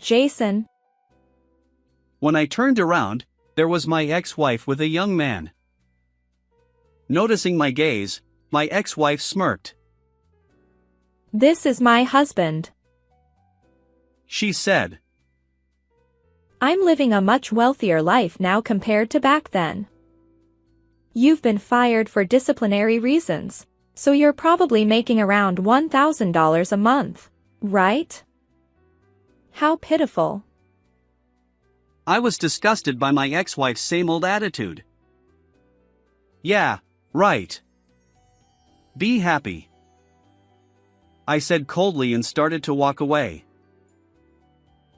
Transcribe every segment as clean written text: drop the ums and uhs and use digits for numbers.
Jason. When I turned around, there was my ex-wife with a young man. Noticing my gaze, my ex-wife smirked. This is my husband. She said. I'm living a much wealthier life now compared to back then. You've been fired for disciplinary reasons, so you're probably making around $1,000 a month, right? How pitiful. I was disgusted by my ex-wife's same old attitude. Yeah, right. Be happy, I said coldly and started to walk away.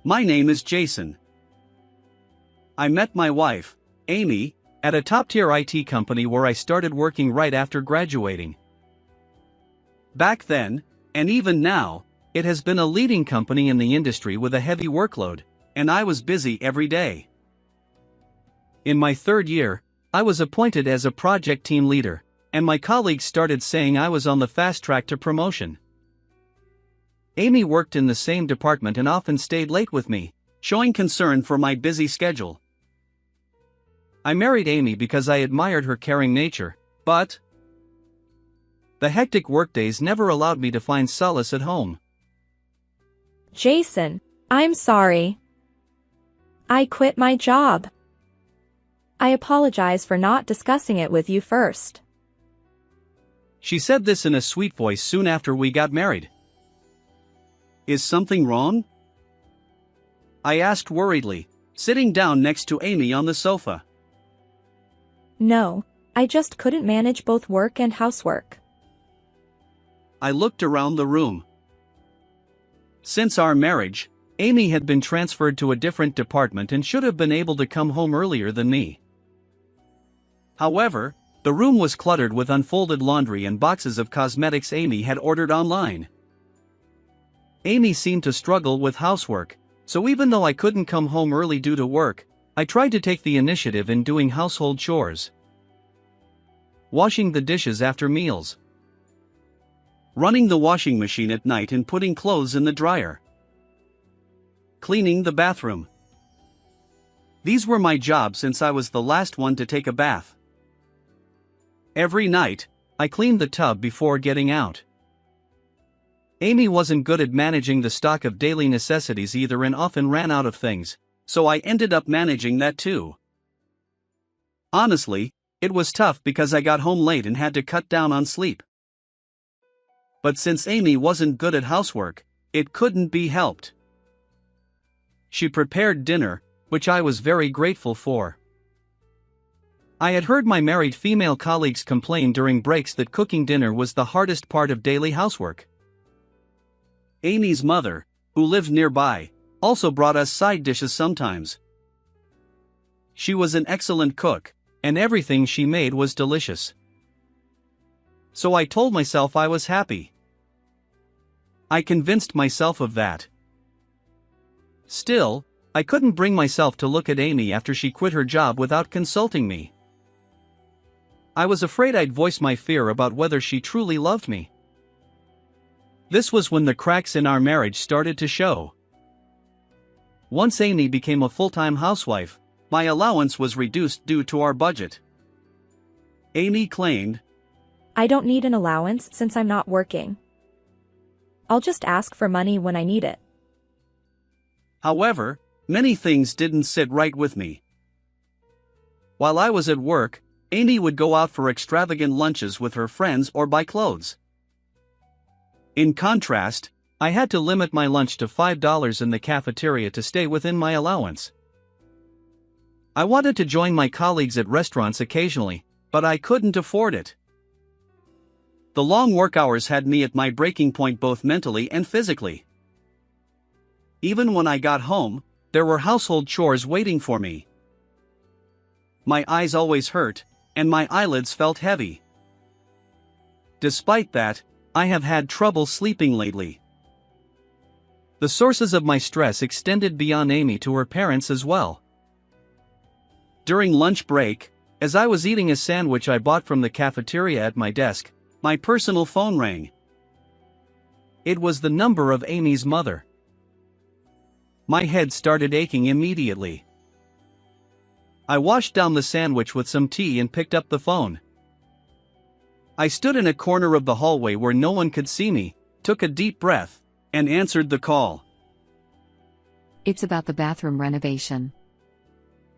My name is Jason. I met my wife, Amy, at a top-tier IT company where I started working right after graduating. Back then, and even now, it has been a leading company in the industry with a heavy workload, and I was busy every day. In my third year, I was appointed as a project team leader, and my colleagues started saying I was on the fast track to promotion. Amy worked in the same department and often stayed late with me, showing concern for my busy schedule. I married Amy because I admired her caring nature, but the hectic workdays never allowed me to find solace at home. Jason, I'm sorry. I quit my job. I apologize for not discussing it with you first. She said this in a sweet voice soon after we got married. Is something wrong? I asked worriedly, sitting down next to Amy on the sofa. No, I just couldn't manage both work and housework. I looked around the room. Since our marriage, Amy had been transferred to a different department and should have been able to come home earlier than me. However, the room was cluttered with unfolded laundry and boxes of cosmetics Amy had ordered online. Amy seemed to struggle with housework, so even though I couldn't come home early due to work, I tried to take the initiative in doing household chores. Washing the dishes after meals. Running the washing machine at night and putting clothes in the dryer. Cleaning the bathroom. These were my jobs since I was the last one to take a bath. Every night, I cleaned the tub before getting out. Amy wasn't good at managing the stock of daily necessities either and often ran out of things, so I ended up managing that too. Honestly, it was tough because I got home late and had to cut down on sleep. But since Amy wasn't good at housework, it couldn't be helped. She prepared dinner, which I was very grateful for. I had heard my married female colleagues complain during breaks that cooking dinner was the hardest part of daily housework. Amy's mother, who lived nearby, also brought us side dishes sometimes. She was an excellent cook, and everything she made was delicious. So I told myself I was happy. I convinced myself of that. Still, I couldn't bring myself to look at Amy after she quit her job without consulting me. I was afraid I'd voice my fear about whether she truly loved me. This was when the cracks in our marriage started to show. Once Amy became a full-time housewife, my allowance was reduced due to our budget. Amy claimed, I don't need an allowance since I'm not working. I'll just ask for money when I need it. However, many things didn't sit right with me. While I was at work, Amy would go out for extravagant lunches with her friends or buy clothes. In contrast, I had to limit my lunch to $5 in the cafeteria to stay within my allowance. I wanted to join my colleagues at restaurants occasionally, but I couldn't afford it. The long work hours had me at my breaking point both mentally and physically. Even when I got home, there were household chores waiting for me. My eyes always hurt, and my eyelids felt heavy. Despite that, I have had trouble sleeping lately. The sources of my stress extended beyond Amy to her parents as well. During lunch break, as I was eating a sandwich I bought from the cafeteria at my desk, my personal phone rang. It was the number of Amy's mother. My head started aching immediately. I washed down the sandwich with some tea and picked up the phone. I stood in a corner of the hallway where no one could see me, took a deep breath, and answered the call. It's about the bathroom renovation.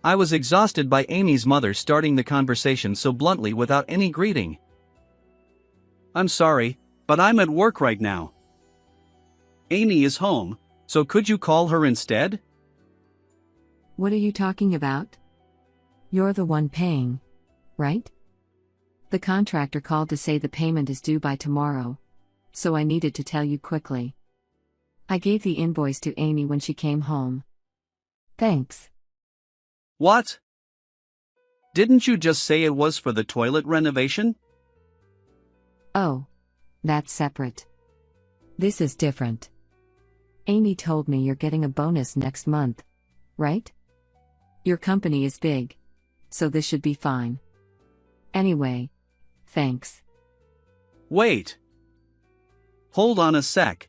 I was exhausted by Amy's mother starting the conversation so bluntly without any greeting. I'm sorry, but I'm at work right now. Amy is home, so could you call her instead? What are you talking about? You're the one paying, right? The contractor called to say the payment is due by tomorrow, so I needed to tell you quickly. I gave the invoice to Amy when she came home. Thanks. What? Didn't you just say it was for the toilet renovation? Oh, that's separate. This is different. Amy told me you're getting a bonus next month, right? Your company is big, so this should be fine. Anyway, thanks. Wait. Hold on a sec.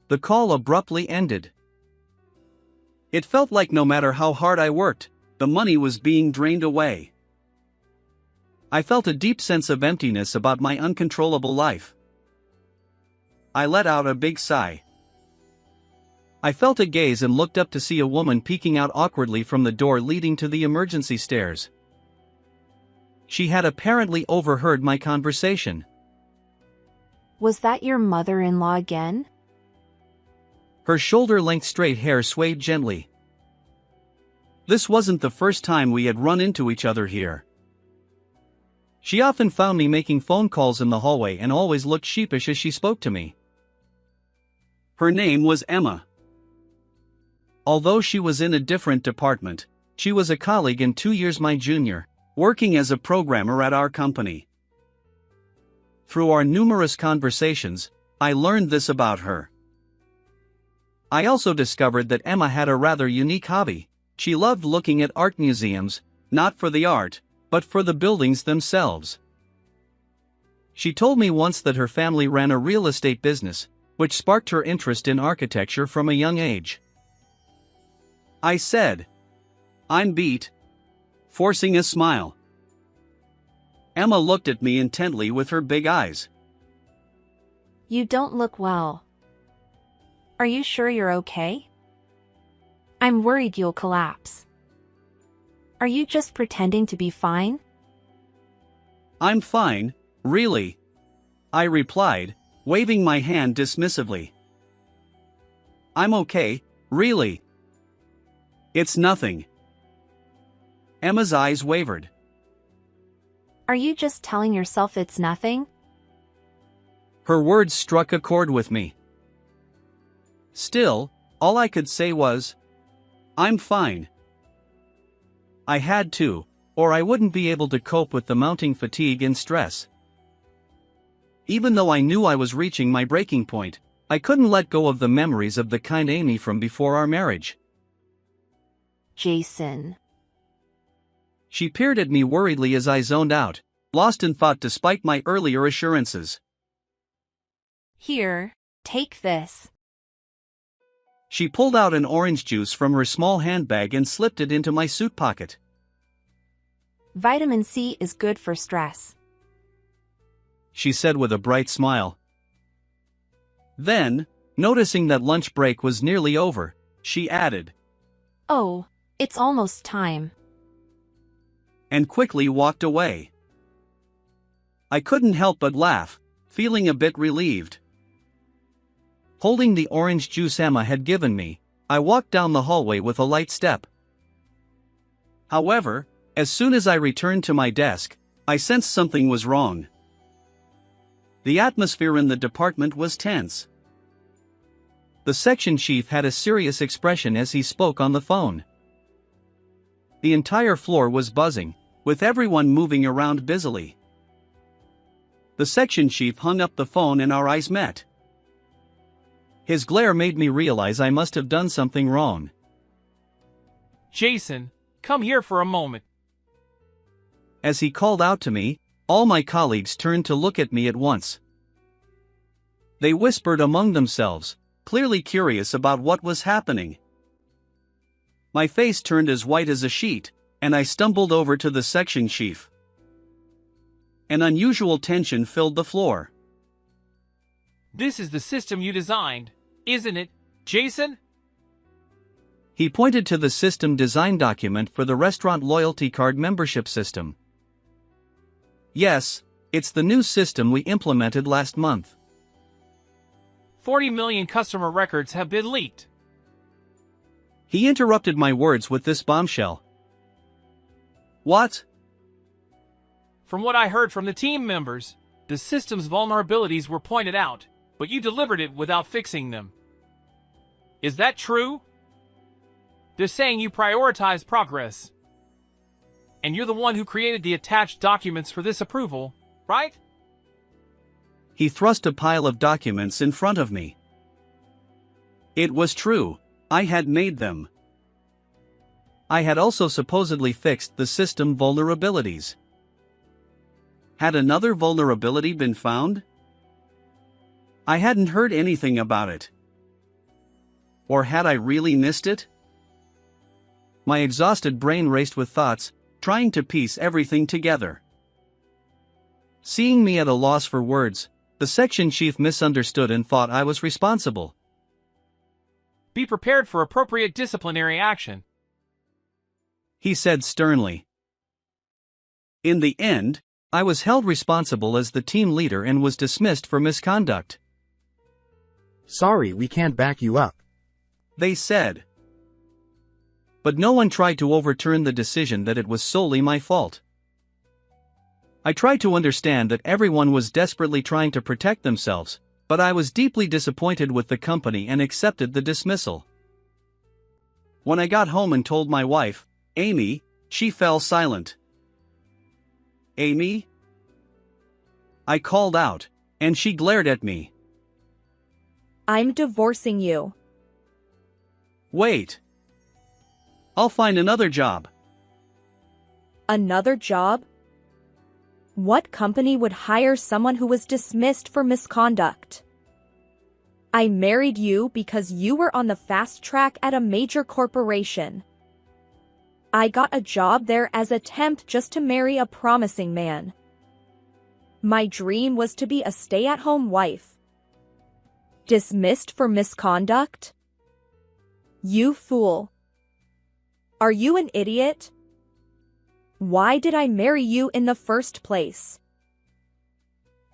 The call abruptly ended. It felt like no matter how hard I worked, the money was being drained away. I felt a deep sense of emptiness about my uncontrollable life. I let out a big sigh. I felt a gaze and looked up to see a woman peeking out awkwardly from the door leading to the emergency stairs. She had apparently overheard my conversation. Was that your mother-in-law again? Her shoulder-length straight hair swayed gently. This wasn't the first time we had run into each other here. She often found me making phone calls in the hallway and always looked sheepish as she spoke to me. Her name was Emma. Although she was in a different department, she was a colleague and 2 years my junior, working as a programmer at our company. Through our numerous conversations, I learned this about her. I also discovered that Emma had a rather unique hobby. She loved looking at art museums, not for the art, but for the buildings themselves. She told me once that her family ran a real estate business, which sparked her interest in architecture from a young age. I said, "I'm beat," forcing a smile. Emma looked at me intently with her big eyes. You don't look well. Are you sure you're okay? I'm worried you'll collapse. Are you just pretending to be fine? I'm fine, really, I replied, waving my hand dismissively. I'm okay, really. It's nothing. Emma's eyes wavered. Are you just telling yourself it's nothing? Her words struck a chord with me. Still, all I could say was, I'm fine. I had to, or I wouldn't be able to cope with the mounting fatigue and stress. Even though I knew I was reaching my breaking point, I couldn't let go of the memories of the kind Amy from before our marriage. Jason. She peered at me worriedly as I zoned out, lost in thought despite my earlier assurances. Here, take this. She pulled out an orange juice from her small handbag and slipped it into my suit pocket. Vitamin C is good for stress, she said with a bright smile. Then, noticing that lunch break was nearly over, she added, Oh, it's almost time. And quickly walked away. I couldn't help but laugh, feeling a bit relieved. Holding the orange juice Emma had given me, I walked down the hallway with a light step. However, as soon as I returned to my desk, I sensed something was wrong. The atmosphere in the department was tense. The section chief had a serious expression as he spoke on the phone. The entire floor was buzzing, with everyone moving around busily. The section chief hung up the phone and our eyes met. His glare made me realize I must have done something wrong. Jason, come here for a moment. As he called out to me, all my colleagues turned to look at me at once. They whispered among themselves, clearly curious about what was happening. My face turned as white as a sheet, and I stumbled over to the section chief. An unusual tension filled the floor. This is the system you designed, isn't it, Jason? He pointed to the system design document for the restaurant loyalty card membership system. Yes, it's the new system we implemented last month. 40 million customer records have been leaked. He interrupted my words with this bombshell. What? From what I heard from the team members, the system's vulnerabilities were pointed out, but you delivered it without fixing them. Is that true? They're saying you prioritize progress. And you're the one who created the attached documents for this approval, right? He thrust a pile of documents in front of me. It was true, I had made them. I had also supposedly fixed the system vulnerabilities. Had another vulnerability been found? I hadn't heard anything about it. Or had I really missed it? My exhausted brain raced with thoughts, trying to piece everything together. Seeing me at a loss for words, the section chief misunderstood and thought I was responsible. Be prepared for appropriate disciplinary action, he said sternly. In the end, I was held responsible as the team leader and was dismissed for misconduct. Sorry, we can't back you up, they said. But no one tried to overturn the decision that it was solely my fault. I tried to understand that everyone was desperately trying to protect themselves, but I was deeply disappointed with the company and accepted the dismissal. When I got home and told my wife, Amy, she fell silent. Amy? I called out, and she glared at me. I'm divorcing you. Wait. I'll find another job. Another job? What company would hire someone who was dismissed for misconduct? I married you because you were on the fast track at a major corporation. I got a job there as a temp just to marry a promising man. My dream was to be a stay-at-home wife. Dismissed for misconduct? You fool. Are you an idiot? Why did I marry you in the first place?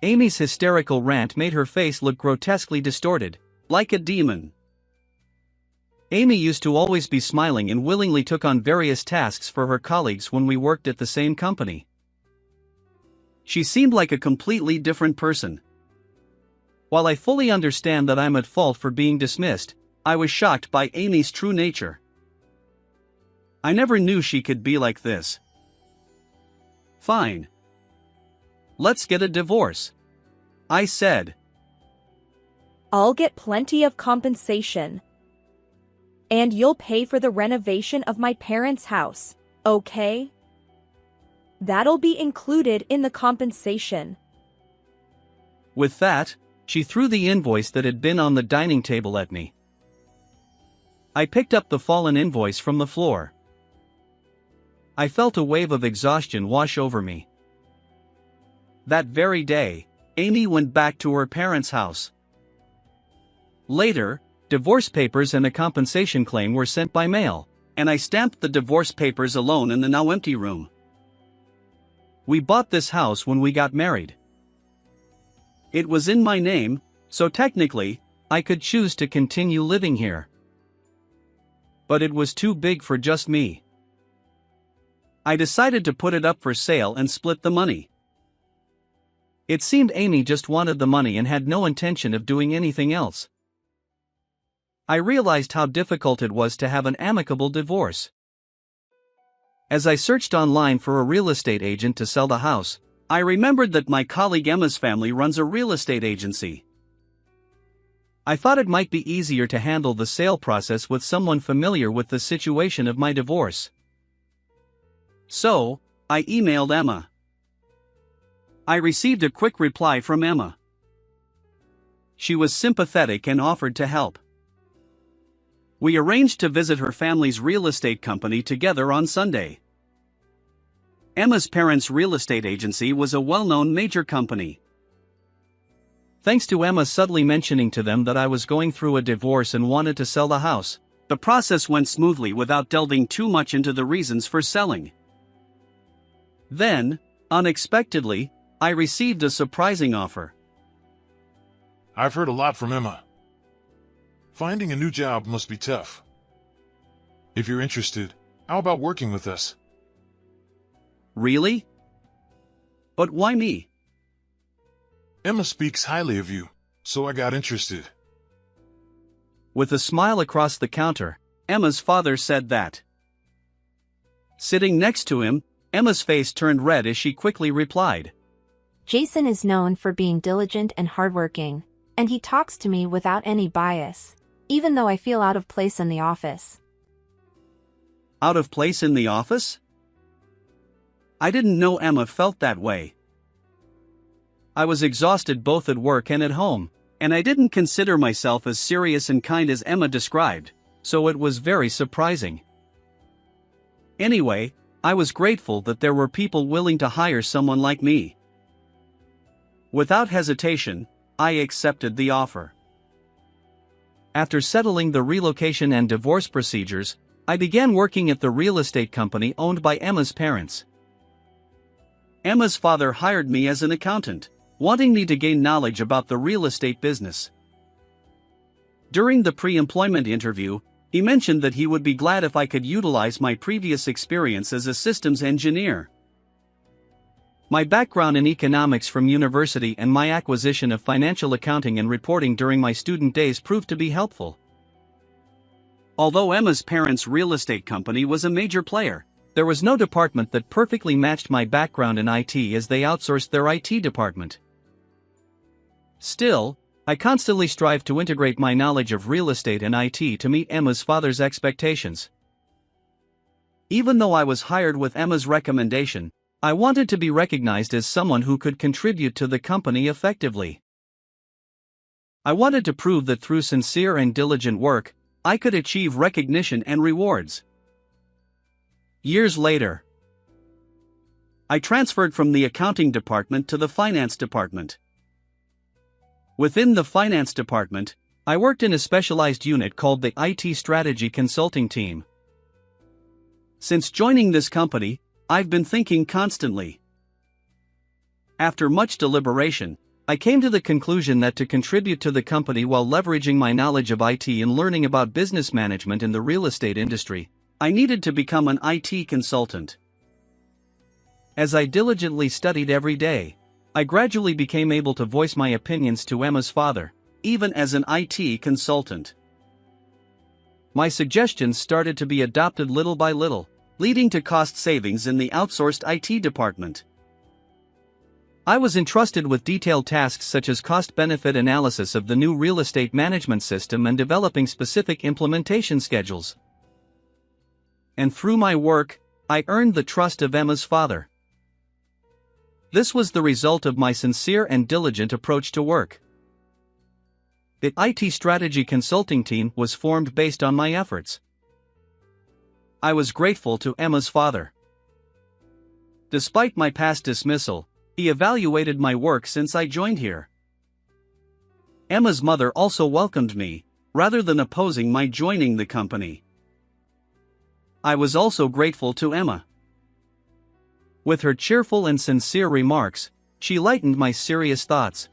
Amy's hysterical rant made her face look grotesquely distorted, like a demon. Amy used to always be smiling and willingly took on various tasks for her colleagues when we worked at the same company. She seemed like a completely different person. While I fully understand that I'm at fault for being dismissed, I was shocked by Amy's true nature. I never knew she could be like this. Fine. Let's get a divorce, I said. I'll get plenty of compensation. And you'll pay for the renovation of my parents' house, okay? That'll be included in the compensation. With that, she threw the invoice that had been on the dining table at me. I picked up the fallen invoice from the floor. I felt a wave of exhaustion wash over me. That very day, Amy went back to her parents' house. Later, divorce papers and a compensation claim were sent by mail, and I stamped the divorce papers alone in the now empty room. We bought this house when we got married. It was in my name, so technically, I could choose to continue living here. But it was too big for just me. I decided to put it up for sale and split the money. It seemed Amy just wanted the money and had no intention of doing anything else. I realized how difficult it was to have an amicable divorce. As I searched online for a real estate agent to sell the house, I remembered that my colleague Emma's family runs a real estate agency. I thought it might be easier to handle the sale process with someone familiar with the situation of my divorce. So, I emailed Emma. I received a quick reply from Emma. She was sympathetic and offered to help. We arranged to visit her family's real estate company together on Sunday. Emma's parents' real estate agency was a well-known major company. Thanks to Emma subtly mentioning to them that I was going through a divorce and wanted to sell the house, the process went smoothly without delving too much into the reasons for selling. Then, unexpectedly, I received a surprising offer. I've heard a lot from Emma. Finding a new job must be tough. If you're interested, how about working with us? Really? But why me? Emma speaks highly of you, so I got interested. With a smile across the counter, Emma's father said that. Sitting next to him, Emma's face turned red as she quickly replied. Jason is known for being diligent and hardworking, and he talks to me without any bias, even though I feel out of place in the office. Out of place in the office? I didn't know Emma felt that way. I was exhausted both at work and at home, and I didn't consider myself as serious and kind as Emma described, so it was very surprising. Anyway, I was grateful that there were people willing to hire someone like me. Without hesitation, I accepted the offer. After settling the relocation and divorce procedures, I began working at the real estate company owned by Emma's parents. Emma's father hired me as an accountant, wanting me to gain knowledge about the real estate business. During the pre-employment interview, he mentioned that he would be glad if I could utilize my previous experience as a systems engineer. My background in economics from university and my acquisition of financial accounting and reporting during my student days proved to be helpful. Although Emma's parents' real estate company was a major player, there was no department that perfectly matched my background in IT, as they outsourced their IT department. Still, I constantly strive to integrate my knowledge of real estate and IT to meet Emma's father's expectations. Even though I was hired with Emma's recommendation, I wanted to be recognized as someone who could contribute to the company effectively. I wanted to prove that through sincere and diligent work, I could achieve recognition and rewards. Years later, I transferred from the accounting department to the finance department. Within the finance department, I worked in a specialized unit called the IT Strategy Consulting Team. Since joining this company, I've been thinking constantly. After much deliberation, I came to the conclusion that to contribute to the company while leveraging my knowledge of IT and learning about business management in the real estate industry, I needed to become an IT consultant. As I diligently studied every day, I gradually became able to voice my opinions to Emma's father, even as an IT consultant. My suggestions started to be adopted little by little, leading to cost savings in the outsourced IT department. I was entrusted with detailed tasks such as cost-benefit analysis of the new real estate management system and developing specific implementation schedules. And through my work, I earned the trust of Emma's father. This was the result of my sincere and diligent approach to work. The IT Strategy Consulting Team was formed based on my efforts. I was grateful to Emma's father. Despite my past dismissal, he evaluated my work since I joined here. Emma's mother also welcomed me, rather than opposing my joining the company. I was also grateful to Emma. With her cheerful and sincere remarks, she lightened my serious thoughts.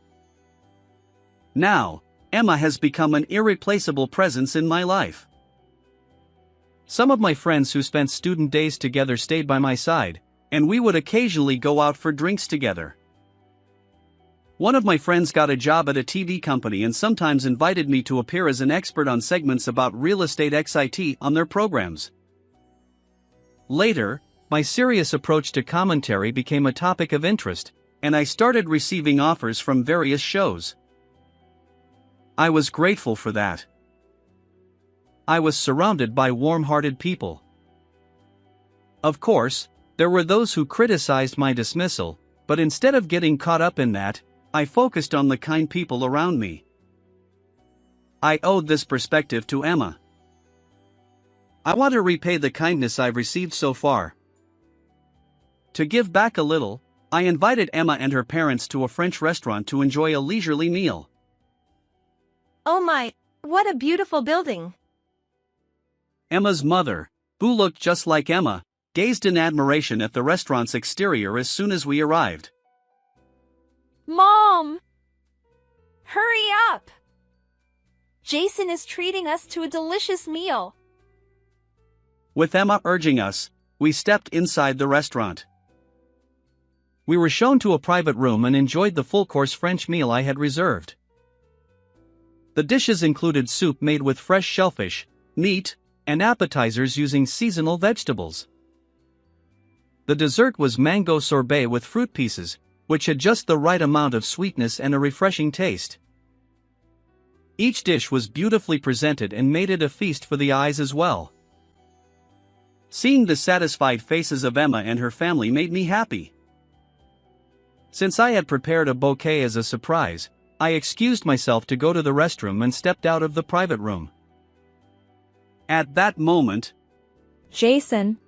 Now, Emma has become an irreplaceable presence in my life. Some of my friends who spent student days together stayed by my side, and we would occasionally go out for drinks together. One of my friends got a job at a TV company and sometimes invited me to appear as an expert on segments about real estate XIT on their programs. Later, my serious approach to commentary became a topic of interest, and I started receiving offers from various shows. I was grateful for that. I was surrounded by warm-hearted people. Of course, there were those who criticized my dismissal, but instead of getting caught up in that, I focused on the kind people around me. I owed this perspective to Emma. I want to repay the kindness I've received so far. To give back a little, I invited Emma and her parents to a French restaurant to enjoy a leisurely meal. Oh my, what a beautiful building. Emma's mother, who looked just like Emma, gazed in admiration at the restaurant's exterior as soon as we arrived. Mom! Hurry up! Jason is treating us to a delicious meal. With Emma urging us, we stepped inside the restaurant. We were shown to a private room and enjoyed the full-course French meal I had reserved. The dishes included soup made with fresh shellfish, meat, and appetizers using seasonal vegetables. The dessert was mango sorbet with fruit pieces, which had just the right amount of sweetness and a refreshing taste. Each dish was beautifully presented and made it a feast for the eyes as well. Seeing the satisfied faces of Emma and her family made me happy. Since I had prepared a bouquet as a surprise, I excused myself to go to the restroom and stepped out of the private room. At that moment, Jason.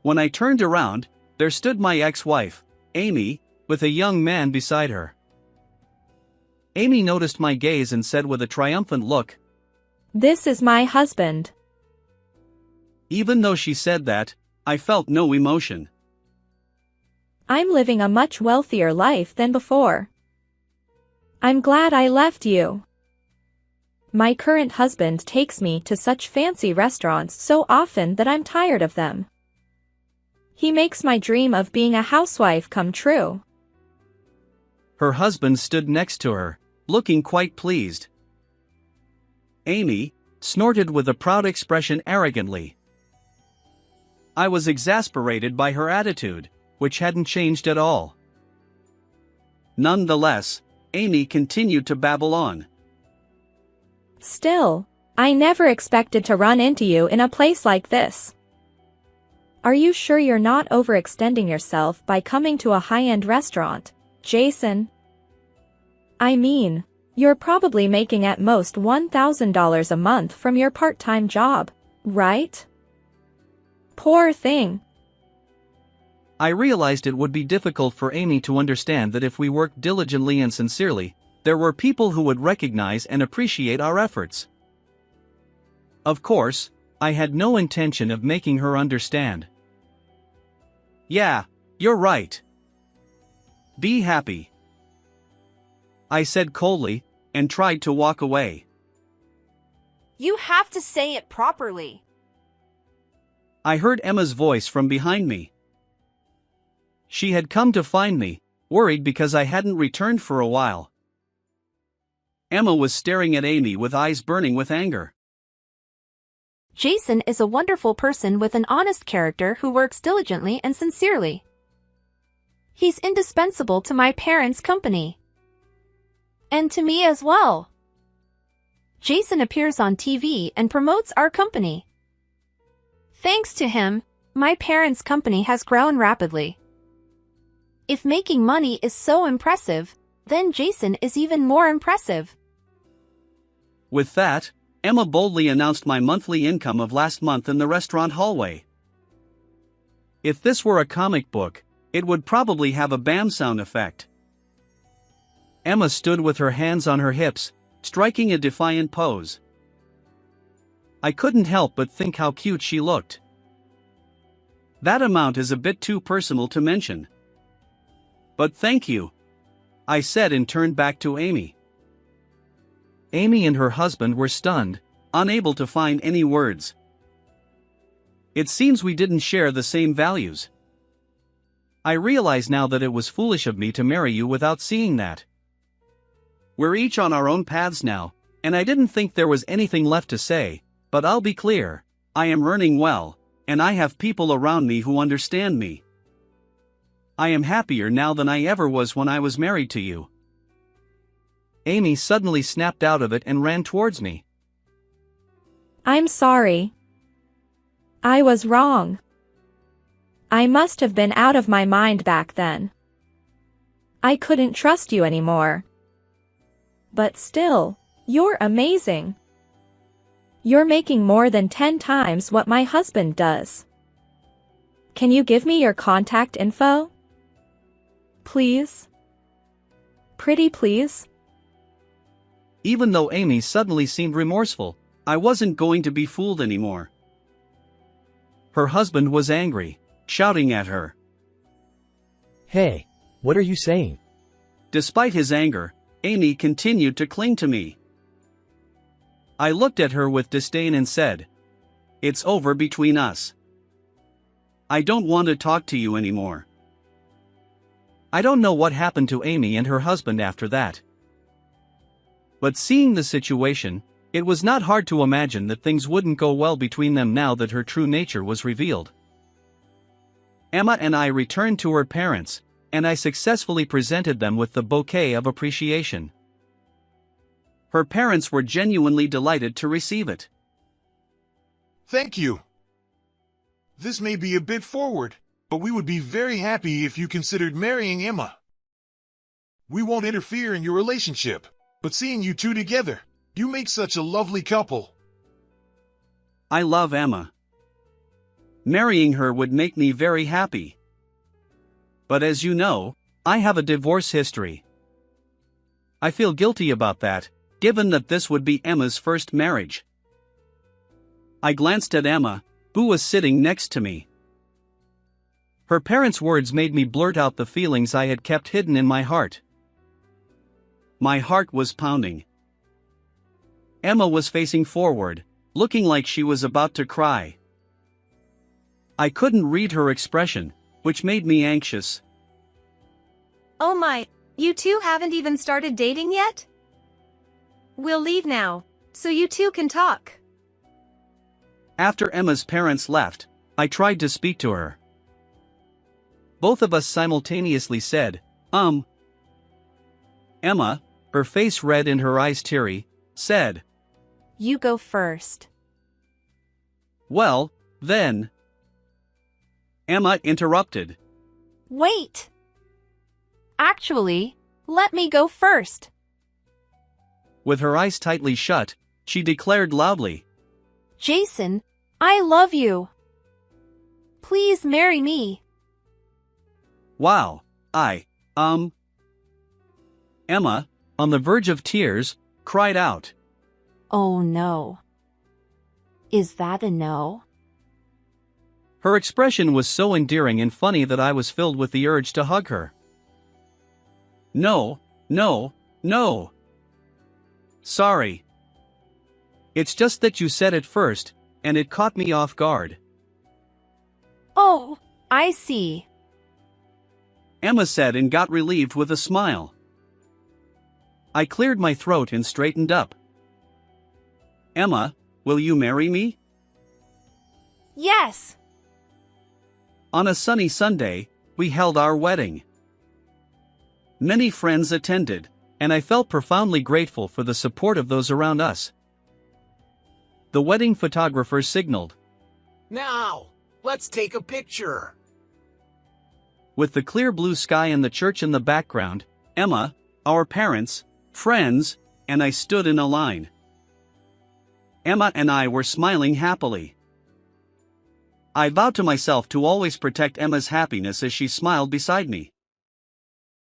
When I turned around, there stood my ex-wife, Amy, with a young man beside her. Amy noticed my gaze and said with a triumphant look, This is my husband. Even though she said that, I felt no emotion. I'm living a much wealthier life than before. I'm glad I left you. My current husband takes me to such fancy restaurants so often that I'm tired of them. He makes my dream of being a housewife come true. Her husband stood next to her, looking quite pleased. Amy snorted with a proud expression arrogantly. I was exasperated by her attitude, which hadn't changed at all. Nonetheless, Amy continued to babble on. Still, I never expected to run into you in a place like this. Are you sure you're not overextending yourself by coming to a high-end restaurant, Jason? I mean, you're probably making at most $1,000 a month from your part-time job, right? Poor thing. I realized it would be difficult for Amy to understand that if we worked diligently and sincerely, there were people who would recognize and appreciate our efforts. Of course, I had no intention of making her understand. Yeah, you're right. Be happy, I said coldly, and tried to walk away. You have to say it properly. I heard Emma's voice from behind me. She had come to find me, worried because I hadn't returned for a while. Emma was staring at Amy with eyes burning with anger. Jason is a wonderful person with an honest character who works diligently and sincerely. He's indispensable to my parents' company. And to me as well. Jason appears on TV and promotes our company. Thanks to him, my parents' company has grown rapidly. If making money is so impressive, then Jason is even more impressive. With that, Emma boldly announced my monthly income of last month in the restaurant hallway. If this were a comic book, it would probably have a bam sound effect. Emma stood with her hands on her hips, striking a defiant pose. I couldn't help but think how cute she looked. That amount is a bit too personal to mention. But thank you, I said and turned back to Amy. Amy and her husband were stunned, unable to find any words. It seems we didn't share the same values. I realize now that it was foolish of me to marry you without seeing that. We're each on our own paths now, and I didn't think there was anything left to say, but I'll be clear, I am earning well, and I have people around me who understand me. I am happier now than I ever was when I was married to you. Amy suddenly snapped out of it and ran towards me. I'm sorry. I was wrong. I must have been out of my mind back then. I couldn't trust you anymore. But still, you're amazing. You're making more than 10 times what my husband does. Can you give me your contact info? Please? Pretty please? Even though Amy suddenly seemed remorseful, I wasn't going to be fooled anymore. Her husband was angry, shouting at her. Hey, what are you saying? Despite his anger, Amy continued to cling to me. I looked at her with disdain and said, "It's over between us. I don't want to talk to you anymore." I don't know what happened to Amy and her husband after that. But seeing the situation, it was not hard to imagine that things wouldn't go well between them now that her true nature was revealed. Emma and I returned to her parents, and I successfully presented them with the bouquet of appreciation. Her parents were genuinely delighted to receive it. Thank you. This may be a bit forward, but we would be very happy if you considered marrying Emma. We won't interfere in your relationship, but seeing you two together, you make such a lovely couple. I love Emma. Marrying her would make me very happy. But as you know, I have a divorce history. I feel guilty about that, given that this would be Emma's first marriage. I glanced at Emma, who was sitting next to me. Her parents' words made me blurt out the feelings I had kept hidden in my heart. My heart was pounding. Emma was facing forward, looking like she was about to cry. I couldn't read her expression, which made me anxious. Oh my, you two haven't even started dating yet? We'll leave now, so you two can talk. After Emma's parents left, I tried to speak to her. Both of us simultaneously said, Emma, her face red and her eyes teary, said, You go first. "Well, then." Emma interrupted. Wait! Actually, let me go first. With her eyes tightly shut, she declared loudly, Jason, I love you. Please marry me. "Wow, Emma, on the verge of tears, cried out. Oh no. Is that a no? Her expression was so endearing and funny that I was filled with the urge to hug her. No, no, no. Sorry. It's just that you said it first, and it caught me off guard. Oh, I see. Emma said and got relieved with a smile. I cleared my throat and straightened up. Emma, will you marry me? Yes. On a sunny Sunday, we held our wedding. Many friends attended, and I felt profoundly grateful for the support of those around us. The wedding photographer signaled. Now, let's take a picture. With the clear blue sky and the church in the background, Emma, our parents, friends, and I stood in a line. Emma and I were smiling happily. I vowed to myself to always protect Emma's happiness as she smiled beside me.